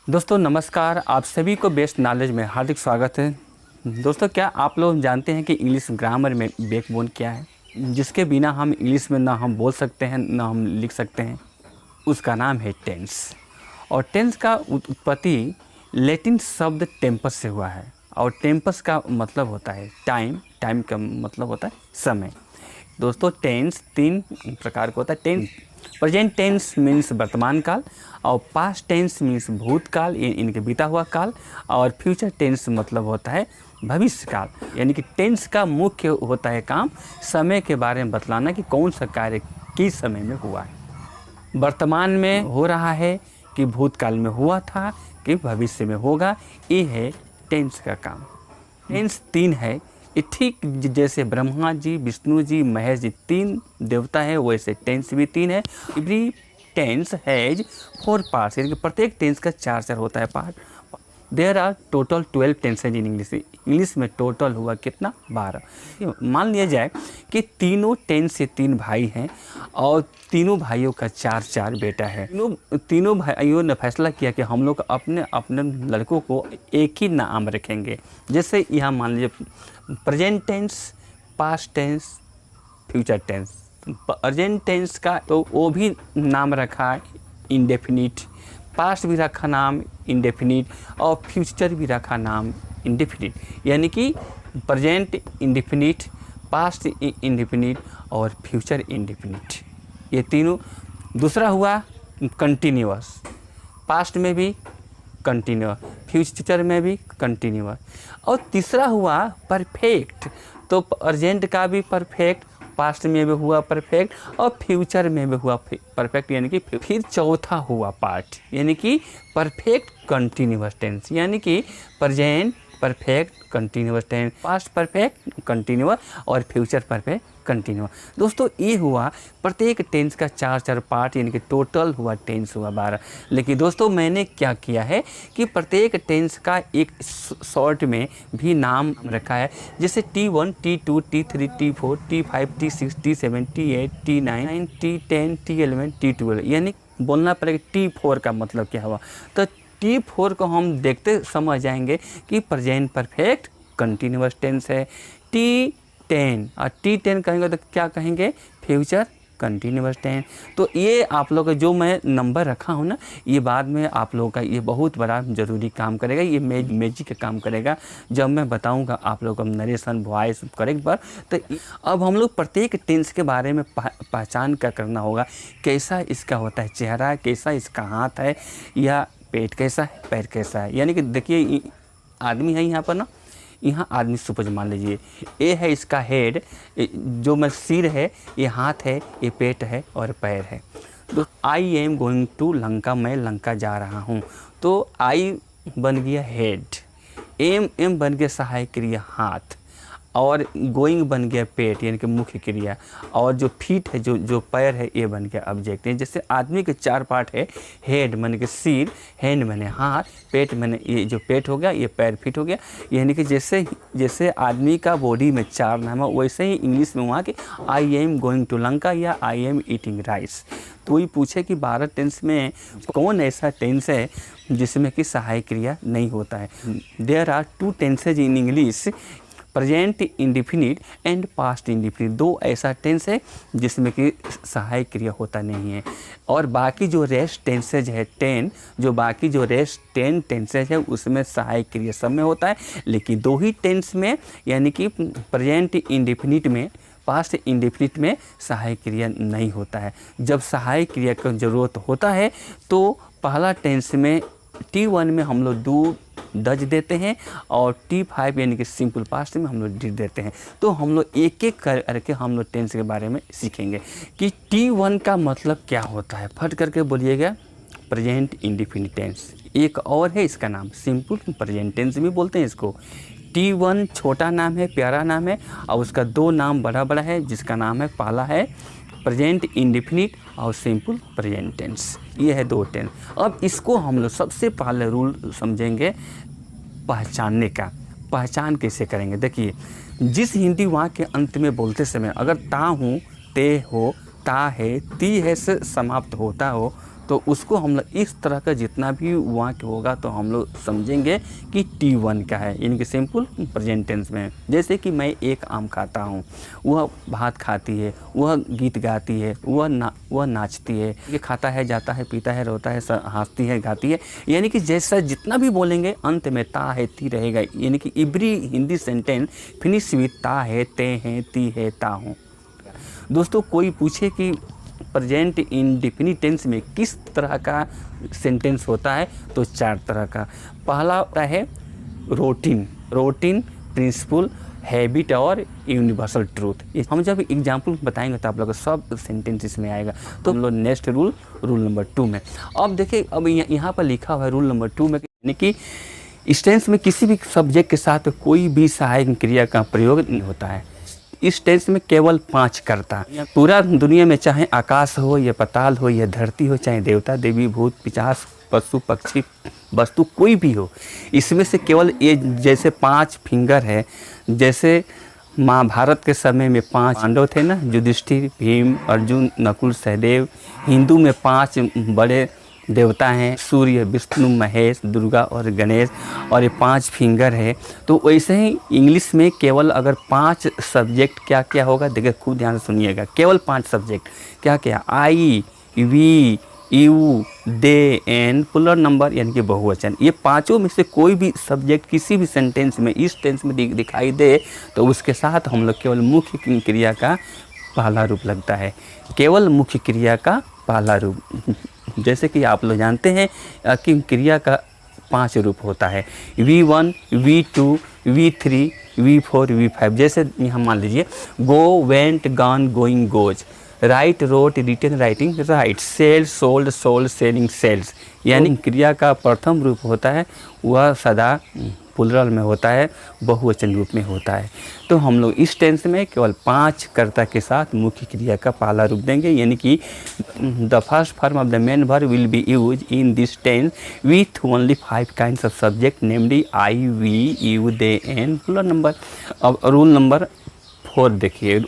दोस्तों नमस्कार, आप सभी को बेस्ट नॉलेज में हार्दिक स्वागत है। दोस्तों, क्या आप लोग जानते हैं कि इंग्लिश ग्रामर में बैकबोन क्या है, जिसके बिना हम इंग्लिश में ना हम बोल सकते हैं ना हम लिख सकते हैं? उसका नाम है टेंस। और टेंस का उत्पत्ति लैटिन शब्द टेम्पस से हुआ है। और टेम्पस का मतलब होता है टाइम, टाइम का मतलब होता है समय। दोस्तों, टेंस 3 प्रकार का होता है। टेंस प्रेजेंट टेंस मीन्स वर्तमान काल, और पास्ट टेंस मीन्स भूतकाल, इनके बीता हुआ काल, और फ्यूचर टेंस मतलब होता है भविष्य काल। यानी कि टेंस का मुख्य होता है काम समय के बारे में बतलाना कि कौन सा कार्य किस समय में हुआ है, वर्तमान में हो रहा है कि भूतकाल में हुआ था कि भविष्य में होगा। ये है टेंस का काम। टेंस 3 है। ये ठीक जैसे ब्रह्मा जी, विष्णु जी, महेश जी 3 देवता है, वैसे टेंस भी 3 है। एवरी टेंस हैज 4 पार्ट्स, यानी कि प्रत्येक टेंस का 4 होता है part. There are total 12 tenses in English. English में टोटल हुआ कितना? 12। मान लिया जाए कि तीनों टेंस से 3 भाई हैं और तीनों भाइयों का 4 बेटा है। तीनों भाइयों ने फैसला किया कि हम लोग अपने अपने लड़कों को एक ही नाम रखेंगे। जैसे यहाँ मान लीजिए present tense, past tense, future tense. Present tense का तो वो भी नाम रखा है इंडेफिनिट, पास्ट भी रखा नाम इंडेफिनिट, और फ्यूचर भी रखा नाम इंडेफिनिट। यानी कि प्रेजेंट इंडेफिनिट, पास्ट इंडेफिनिट और फ्यूचर इंडेफिनिट, ये तीनों। दूसरा हुआ कंटिन्यूअस, पास्ट में भी कंटिन्यूअस, फ्यूचर में भी कंटिन्यूअस। और तीसरा हुआ परफेक्ट। तो प्रेजेंट का भी परफेक्ट, पास्ट में भी हुआ परफेक्ट और फ्यूचर में भी हुआ परफेक्ट। यानी कि फिर चौथा हुआ पार्ट, यानी कि परफेक्ट कंटिन्यूअस टेंस। यानी कि present perfect continuous tense, past perfect continuous और फ्यूचर परफेक्ट कंटिन्यूअस। दोस्तों, ये हुआ प्रत्येक टेंस का 4 पार्ट, यानी कि टोटल हुआ टेंस हुआ 12। लेकिन दोस्तों, मैंने क्या किया है कि प्रत्येक टेंस का एक शॉर्ट में भी नाम रखा है। जैसे T1, T2, T3, T4, T5, T6, T7, T8, T9, T10, T11, T12। यानी बोलना पड़ेगा T4 का मतलब क्या हुआ। तो T4 को हम देखते समझ जाएंगे कि प्रेजेंट परफेक्ट कंटिन्यूअस टेंस है। T10 और T10 कहेंगे तो क्या कहेंगे? Future continuous tense. तो ये आप लोग का जो मैं नंबर रखा हूँ ना, ये बाद में आप लोगों का ये बहुत बड़ा ज़रूरी काम करेगा। ये मैजिक का काम करेगा जब मैं बताऊँगा आप लोगों को नरेशन वॉइस करेक्ट पर। तो अब हम लोग प्रत्येक टेंस के बारे में पहचान क्या करना होगा, कैसा इसका होता है चेहरा, कैसा इसका हाथ है, या पेट कैसा है, पैर कैसा है। यानी कि देखिए आदमी है यहाँ पर ना, यहाँ आदमी सुपज मान लीजिए, ये है इसका हेड, जो मैं सिर है, ये हाथ है, ये पेट है और पैर है। तो I am going to Lanka, मैं लंका जा रहा हूँ। तो आई बन गया हेड, एम बन गया सहायक क्रिया हाथ, और गोइंग बन गया पेट यानी कि मुख्य क्रिया, और जो फीट है जो पैर है ये बन गया ऑब्जेक्ट। जैसे आदमी के 4 पार्ट है, हेड माने कि सिर, हैंड माने हाथ, पेट माने ये जो पेट हो गया, ये पैर फीट हो गया। यानी कि जैसे आदमी का बॉडी में 4 नाम है, वैसे ही इंग्लिश में वहाँ के I am going to Lanka या आई एम ईटिंग राइस। तो वही पूछे कि 12 टेंस में कौन ऐसा टेंस है जिसमें कि सहायक क्रिया नहीं होता है। There are 2 tenses in English, present indefinite and past indefinite. 2 ऐसा टेंस है जिसमें कि सहायक क्रिया होता नहीं है। और बाकी जो रेस्ट टेंसेज है 10, जो बाकी जो रेस्ट 10 टेंसेज है उसमें सहायक क्रिया सब में होता है। लेकिन 2 ही टेंस में, यानी कि प्रेजेंट इंडेफिनिट में, पास्ट इंडेफिनिट में सहायक क्रिया नहीं होता है। जब सहायक क्रिया की ज़रूरत होता है तो पहला टेंस में T1 में हम लोग डू डज देते हैं, और T5 यानी कि सिंपल पास्ट में हम लोग डिड देते हैं। तो हम लोग एक एक करके हम लोग टेंस के बारे में सीखेंगे कि T1 का मतलब क्या होता है। फट करके बोलिएगा, प्रेजेंट इंडेफिनिट टेंस। एक और है इसका नाम सिंपल प्रेजेंट टेंस भी बोलते हैं इसको। T1 छोटा नाम है, प्यारा नाम है, और उसका 2 नाम बड़ा बड़ा है, जिसका नाम है, पहला है प्रेजेंट इंडेफिनिट और सिंपल प्रेजेंट टेंस। ये है 2 टेंस। अब इसको हम लोग सबसे पहले रूल समझेंगे पहचानने का। पहचान कैसे करेंगे? देखिए, जिस हिंदी वाक्य के अंत में बोलते समय अगर ता हूँ, ते हो, ता है, ती है से समाप्त होता हो तो उसको हम लोग इस तरह का जितना भी वाक्य होगा तो हम लोग समझेंगे कि T1 का है, यानी कि सिंपल प्रेजेंट टेंस में। जैसे कि मैं एक आम खाता हूँ, वह भात खाती है, वह गीत गाती है, वह नाचती है, ये खाता है, जाता है, पीता है, रोता है, हंसती है, गाती है, यानी कि जैसा जितना भी बोलेंगे अंत में ता है ती रहेगा, यानी कि every Hindi sentence finish with ता है, ते हैं, ती है, ता हूँ। दोस्तों कोई पूछे कि प्रेजेंट इंडेफिनिट टेंस में किस तरह का सेंटेंस होता है, तो 4 तरह का। पहला होता है रूटीन, प्रिंसिपल, हैबिट और यूनिवर्सल ट्रूथ। हम जब एग्जाम्पल बताएंगे तो आप लोग सब सेंटेंस इसमें आएगा। तो हम लोग नेक्स्ट रूल नंबर 2 में अब देखिए, अब यहाँ पर लिखा हुआ है रूल नंबर 2 में, यानी कि इस टेंस में किसी भी सब्जेक्ट के साथ कोई भी सहायक क्रिया का प्रयोग नहीं होता है। इस टेंस में केवल 5 कर्ता। पूरा दुनिया में चाहे आकाश हो या पाताल हो या धरती हो, चाहे देवता देवी भूत पिशाच पशु पक्षी वस्तु कोई भी हो, इसमें से केवल ये जैसे 5 फिंगर है, जैसे महाभारत के समय में 5 पांडव थे ना, युधिष्ठिर, भीम, अर्जुन, नकुल, सहदेव। हिंदू में 5 बड़े देवता हैं, सूर्य, विष्णु, महेश, दुर्गा और गणेश, और ये 5 फिंगर है। तो वैसे ही इंग्लिश में केवल अगर 5 सब्जेक्ट क्या क्या होगा, देखिए खूब ध्यान से सुनिएगा। केवल 5 सब्जेक्ट क्या क्या, I, we, you, they, and, plural number यानी कि बहुवचन। ये पांचों में से कोई भी सब्जेक्ट किसी भी सेंटेंस में इस टेंस में दिखाई दे तो उसके साथ हम लोग केवल मुख्य क्रिया का पहला रूप लगता है। केवल मुख्य क्रिया का पहला रूप, जैसे कि आप लोग जानते हैं कि क्रिया का 5 रूप होता है, V1, V2, V3, V4, V5। जैसे यहाँ मान लीजिए go, went, gone, going, goes, write, wrote, written, writing, write, sell, sold, sold, selling, sells. यानी क्रिया का प्रथम रूप होता है वह सदा प्लूरल में होता है, बहुवचन रूप में होता है। तो हम लोग इस टेंस में केवल 5 कर्ता के साथ मुख्य क्रिया का पहला रूप देंगे, यानी कि the first form of the main verb will be use in this tense with only 5 kinds of subject, namely I, we, you, they, and, plural number. अब रूल नंबर 4 देखिए।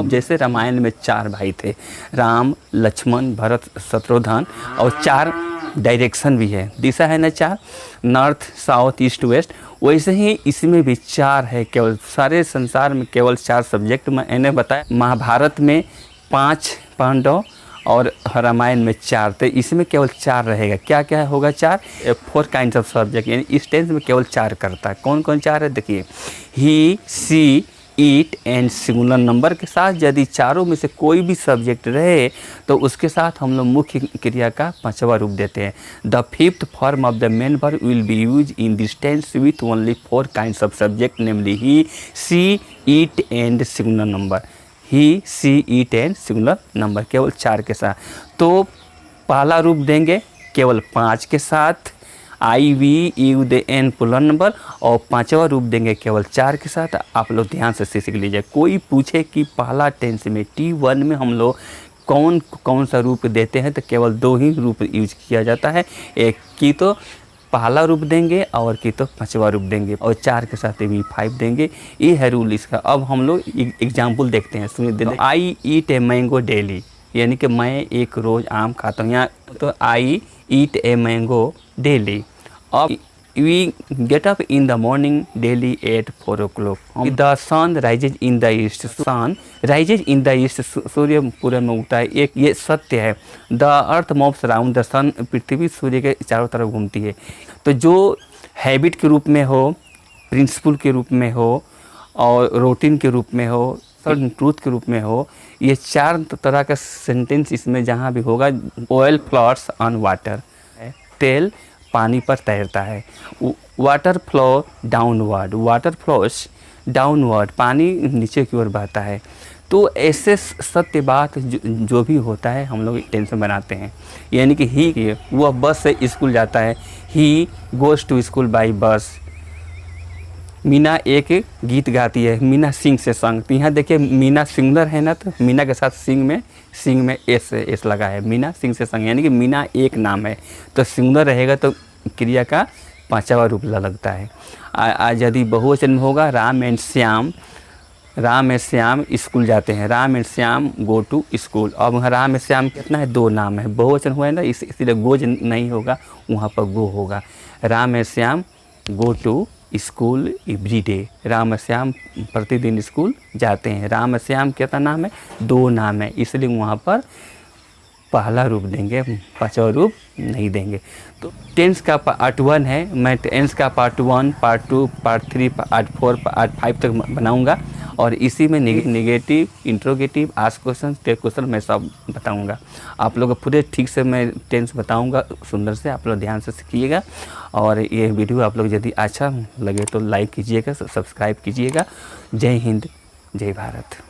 जैसे रामायण में 4 भाई थे, राम, लक्ष्मण, भरत, शत्रुघ्न, और 4 डायरेक्शन भी है, दिशा है ना 4, नॉर्थ, साउथ, ईस्ट, वेस्ट। वैसे ही इसमें भी 4 है। केवल सारे संसार में केवल 4 सब्जेक्ट मैंने बताया। महाभारत में 5 पांडव और रामायण में 4, तो इसमें केवल 4 रहेगा। क्या क्या होगा 4? 4 काइंड्स ऑफ सब्जेक्ट, यानी इस टेंस में केवल 4 करता है। कौन कौन 4 है देखिए, ही, she, it and singular number के साथ यदि चारों में से कोई भी सब्जेक्ट रहे तो उसके साथ हम लोग मुख्य क्रिया का 5वां रूप देते हैं। The fifth form of the main verb will be use in this tense with only 4 kinds of subject, namely he, she, it and singular number. He, she, it and singular number, केवल 4 के साथ। तो पहला रूप देंगे केवल 5 के साथ, I, we, you, they, and, plural number, और 5वां रूप देंगे केवल 4 के साथ। आप लोग ध्यान से सीख लीजिए। कोई पूछे कि पहला टेंस में T1 में हम लोग कौन कौन सा रूप देते हैं, तो केवल 2 ही रूप यूज किया जाता है। एक की तो पहला रूप देंगे और की तो 5वां रूप देंगे, और 4 के साथ V5 देंगे। ये है रूल इसका। अब हम लोग एग्जाम्पल देखते हैं, सुनिए। आई ईट ए मैंगो डेली, यानी कि मैं एक रोज़ आम खाता हूँ। यहाँ तो I eat a mango daily. अब we get up in the morning daily at 4 o'clock। The sun rises in the east, sun rises in the east, सूर्य पूरब में उगता है। एक ये सत्य है। The earth moves around the sun, पृथ्वी सूर्य के चारों तरफ घूमती है। तो जो हैबिट के रूप में हो, प्रिंसिपल के रूप में हो, और रूटीन के रूप में हो, ट्रूथ के रूप में हो, ये 4 तरह का सेंटेंस इसमें जहाँ भी होगा। ऑयल फ्लोट्स ऑन वाटर, तेल पानी पर तैरता है। Water flow downward, water flows downward, पानी नीचे की ओर बहता है। तो ऐसे सत्य बात जो भी होता है हम लोग टेंशन बनाते हैं। यानी कि ही, वह बस से स्कूल जाता है, he goes to school by bus. Meena एक गीत गाती है, मीना सिंग से संग। तो यहाँ देखिए मीना सिंगलर है ना, तो मीना के साथ सिंग में एस लगा है, मीना सिंग से संग, यानी कि मीना एक नाम है। तो सिंगलर रहेगा तो क्रिया का 5वां रूप लगता है। आज यदि बहुवचन में होगा, Ram and Shyam, Ram and Shyam school जाते हैं, Ram and Shyam go to school. अब वहाँ राम एंड श्याम कितना है, 2 नाम है, बहुवचन हुआ है ना, इसीलिए गोज नहीं होगा, वहाँ पर गो होगा। Ram and Shyam go to school every day, Ram और श्याम प्रतिदिन स्कूल जाते हैं। राम और श्याम कितना नाम है, 2 नाम है, इसलिए वहाँ पर पहला रूप देंगे, पांचवा रूप नहीं देंगे। तो टेंस का पार्ट 1 है, मैं टेंस का part 1, part 2, part 3, part 4, part 5 तक बनाऊंगा और इसी में negative, interrogative, ask question, tag question मैं सब बताऊंगा। आप लोग पूरे ठीक से मैं टेंस बताऊंगा सुंदर से, आप लोग ध्यान से सीखिएगा। और ये वीडियो आप लोग यदि अच्छा लगे तो लाइक कीजिएगा, सब्सक्राइब कीजिएगा। जय हिंद, जय भारत।